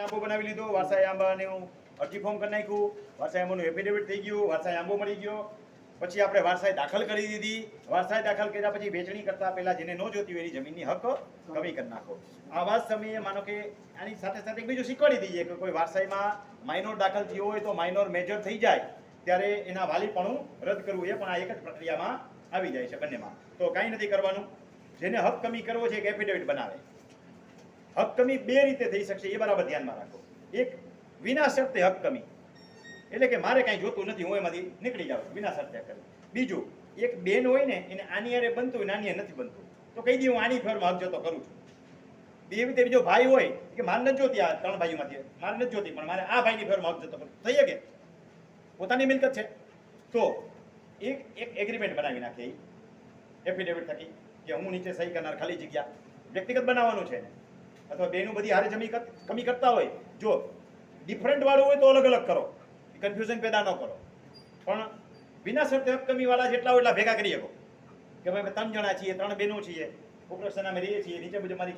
આંબો બનાવી લીધો, વારસાઈ આંબાનું અરજી ફોર્મ કરી નાખ્યું, વારસાઈ આંબાનું એફિડેવિટ થઈ ગયું, વારસાઈ આંબો મળી ગયો, પછી આપણે વારસાઈ દાખલ કરી દીધી. વારસાઈ દાખલ કર્યા પછી વેચણી કરતા પહેલા જેને ન જોતી હોય એની જમીનની હક કમી કરી નાખો. આવા સમયે માનો કે આની સાથે સાથે બીજું શીખવાડી દઈએ કે કોઈ વારસાઈમાં માઇનોર દાખલ થયો હોય તો માઇનોર મેજર થઈ જાય ત્યારે એના વાલીપણું રદ કરવું એ પણ આ એક જ પ્રક્રિયામાં આવી જાય છે બંનેમાં. તો કાંઈ નથી કરવાનું. જેને હક કમી કરવો છે એક એફિડેવિટ બનાવે. હક કમી બે રીતે થઈ શકશે એ બરાબર ધ્યાનમાં રાખો. એક વિના શરતે હક કમી, એટલે કે મારે કાંઈ જોતું નથી, હું એમાંથી નીકળી જાઉં વિના શરતે કરી. બીજું, એક બેન હોય ને એને આની હારે બનતું હોય, નાની નથી બનતું, તો કહી દઉં હું આની ફેરમાં હક જતો કરું છું. બે રીતે બીજો ભાઈ હોય કે મારે નથી જોતી, આ ત્રણ ભાઈઓમાંથી મારે નથી જોતી, પણ મારે આ ભાઈની ફેરમાં હક જતો કરું, થઈ શકે, પોતાની મિલકત છે. તો એક એગ્રીમેન્ટ બનાવી નાખીએ એફિડેવિટ થકી કે હું નીચે સહી કરનાર, ખાલી જગ્યા વ્યક્તિગત બનાવવાનું છે. અથવા બેનું બધી હારે જમીન કમી કરતા હોય, જો ડિફરન્ટ વાળું હોય તો અલગ અલગ કરો, કન્ફ્યુઝન પેદા ન કરો. પણ વિના શરતે હક કમી વાળા જેટલા હોય એટલા ભેગા કરી શકો કે ભાઈ 3 જણા છીએ, 3 બહેનો છીએ, ઉપરસના અમે રહીએ છીએ, નીચે બધું મારી